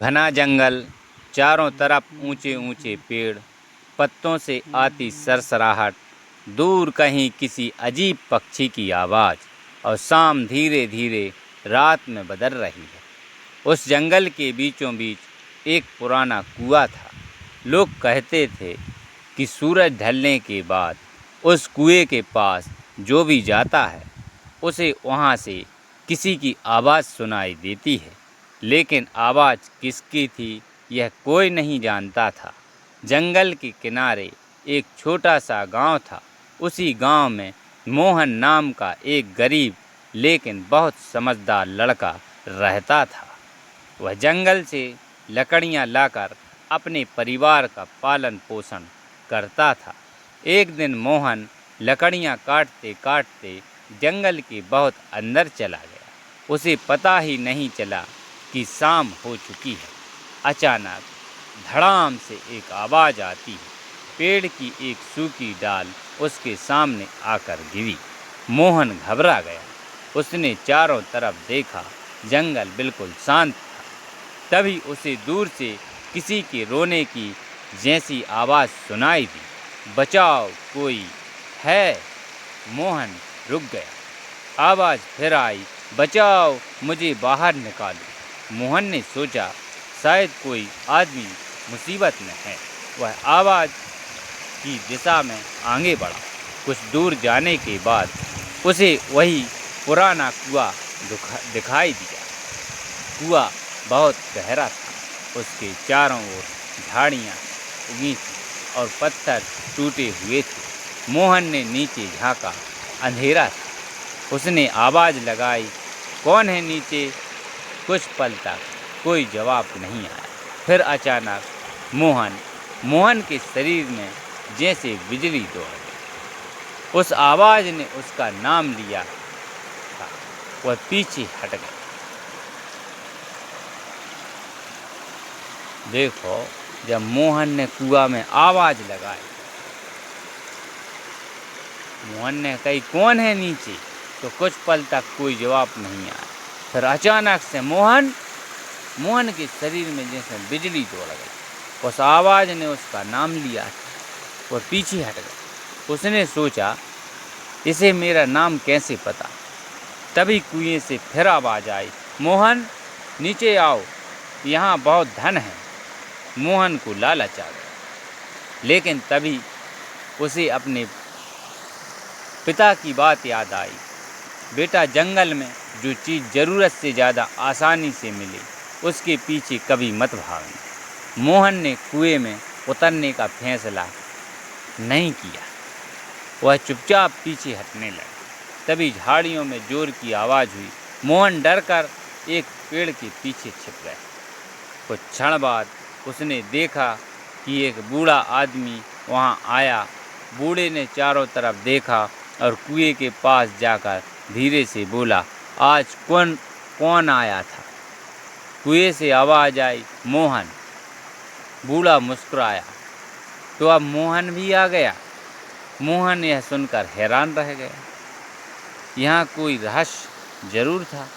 घना जंगल, चारों तरफ ऊंचे ऊंचे पेड़, पत्तों से आती सरसराहट, दूर कहीं किसी अजीब पक्षी की आवाज़, और शाम धीरे धीरे रात में बदल रही है। उस जंगल के बीचों बीच एक पुराना कुआं था। लोग कहते थे कि सूरज ढलने के बाद उस कुएं के पास जो भी जाता है उसे वहाँ से किसी की आवाज़ सुनाई देती है, लेकिन आवाज़ किसकी थी यह कोई नहीं जानता था। जंगल के किनारे एक छोटा सा गांव था। उसी गांव में मोहन नाम का एक गरीब लेकिन बहुत समझदार लड़का रहता था। वह जंगल से लकड़ियां लाकर अपने परिवार का पालन पोषण करता था। एक दिन मोहन लकड़ियां काटते काटते जंगल के बहुत अंदर चला गया। उसे पता ही नहीं चला कि शाम हो चुकी है। अचानक धड़ाम से एक आवाज़ आती है। पेड़ की एक सूखी डाल उसके सामने आकर गिरी। मोहन घबरा गया। उसने चारों तरफ देखा, जंगल बिल्कुल शांत था। तभी उसे दूर से किसी के रोने की जैसी आवाज़ सुनाई दी। बचाओ, कोई है। मोहन रुक गया। आवाज़ फिर आई, बचाओ, मुझे बाहर निकालो। मोहन ने सोचा शायद कोई आदमी मुसीबत में है। वह आवाज़ की दिशा में आगे बढ़ा। कुछ दूर जाने के बाद उसे वही पुराना कुआं दिखाई दिया। कुआं बहुत गहरा था। उसके चारों ओर झाड़ियाँ उगी थीं और पत्थर टूटे हुए थे। मोहन ने नीचे झांका। अंधेरा था। उसने आवाज़ लगाई, कौन है नीचे? कुछ पल तक कोई जवाब नहीं आया। फिर अचानक मोहन के शरीर में जैसे बिजली दौड़ गई। उस आवाज़ ने उसका नाम लिया था। वह पीछे हट गया। देखो, जब मोहन ने कुआं में आवाज़ लगाई, मोहन ने कही, कौन है नीचे? तो कुछ पल तक कोई जवाब नहीं आया। फिर अचानक से मोहन के शरीर में जैसे बिजली दौड़ गई। उस आवाज़ ने उसका नाम लिया था। वह पीछे हट गया। उसने सोचा, इसे मेरा नाम कैसे पता? तभी कुएं से फिर आवाज़ आई, मोहन नीचे आओ, यहाँ बहुत धन है। मोहन को लालच आ गया, लेकिन तभी उसे अपने पिता की बात याद आई। बेटा, जंगल में जो चीज़ ज़रूरत से ज़्यादा आसानी से मिले उसके पीछे कभी मत भागना। मोहन ने कुएं में उतरने का फैसला नहीं किया। वह चुपचाप पीछे हटने लगा। तभी झाड़ियों में जोर की आवाज़ हुई। मोहन डरकर एक पेड़ के पीछे छिप गया। कुछ क्षण बाद उसने देखा कि एक बूढ़ा आदमी वहाँ आया। बूढ़े ने चारों तरफ देखा और कुएं के पास जाकर धीरे से बोला, आज कौन आया था? कुएं से आवाज़ आई, मोहन। बूढ़ा मुस्कुराया, तो अब मोहन भी आ गया। मोहन यह सुनकर हैरान रह गया। यहाँ कोई रहस्य जरूर था।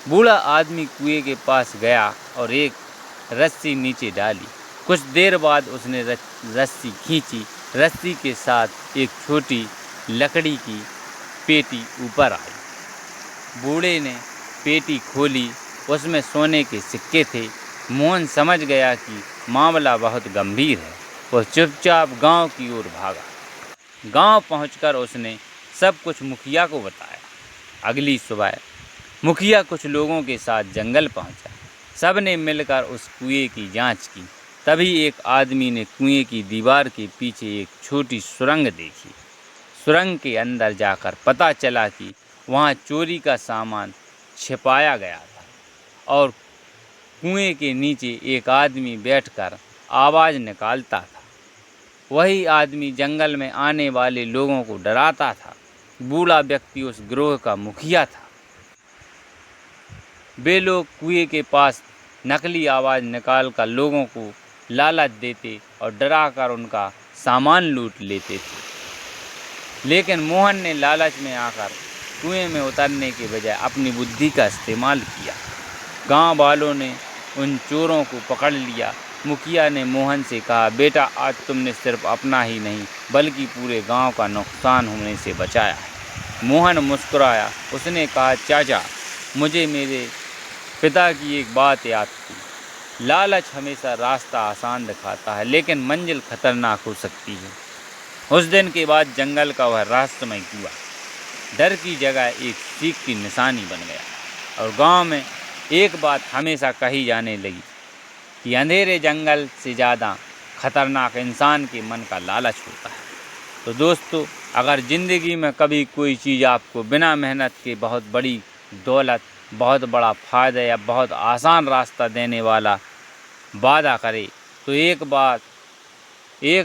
बूढ़ा आदमी कुएं के पास गया और एक रस्सी नीचे डाली। कुछ देर बाद उसने रस्सी खींची। रस्सी के साथ एक छोटी लकड़ी की पेटी ऊपर आई। बूढ़े ने पेटी खोली। उसमें सोने के सिक्के थे। मोहन समझ गया कि मामला बहुत गंभीर है। वह चुपचाप गांव की ओर भागा। गांव पहुंचकर उसने सब कुछ मुखिया को बताया। अगली सुबह मुखिया कुछ लोगों के साथ जंगल पहुंचा। सब ने मिलकर उस कुएं की जांच की। तभी एक आदमी ने कुएं की दीवार के पीछे एक छोटी सुरंग देखी। सुरंग के अंदर जाकर पता चला कि वहां चोरी का सामान छिपाया गया था और कुएं के नीचे एक आदमी बैठकर आवाज़ निकालता था। वही आदमी जंगल में आने वाले लोगों को डराता था। बूढ़ा व्यक्ति उस गिरोह का मुखिया था। वे लोग कुएं के पास नकली आवाज़ निकालकर लोगों को लालच देते और डराकर उनका सामान लूट लेते थे। लेकिन मोहन ने लालच में आकर कुएं में उतरने के बजाय अपनी बुद्धि का इस्तेमाल किया। गांव वालों ने उन चोरों को पकड़ लिया। मुखिया ने मोहन से कहा, बेटा आज तुमने सिर्फ अपना ही नहीं बल्कि पूरे गांव का नुकसान होने से बचाया है। मोहन मुस्कुराया। उसने कहा, चाचा मुझे मेरे पिता की एक बात याद थी। लालच हमेशा रास्ता आसान दिखाता है लेकिन मंजिल खतरनाक हो सकती है। उस दिन के बाद जंगल का वह रहस्यमय कुआं डर की जगह एक सीख की निशानी बन गया। और गांव में एक बात हमेशा कही जाने लगी कि अंधेरे जंगल से ज़्यादा खतरनाक इंसान के मन का लालच होता है। तो दोस्तों, अगर ज़िंदगी में कभी कोई चीज़ आपको बिना मेहनत के बहुत बड़ी दौलत, बहुत बड़ा फ़ायदा या बहुत आसान रास्ता देने वाला वादा करे तो एक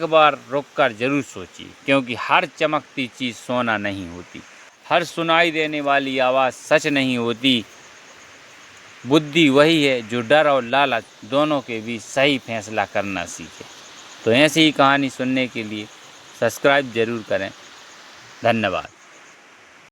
बार रुककर ज़रूर सोचिए, क्योंकि हर चमकती चीज़ सोना नहीं होती, हर सुनाई देने वाली आवाज़ सच नहीं होती। बुद्धि वही है जो डर और लालच दोनों के बीच सही फैसला करना सीखे। तो ऐसी ही कहानी सुनने के लिए सब्सक्राइब ज़रूर करें। धन्यवाद।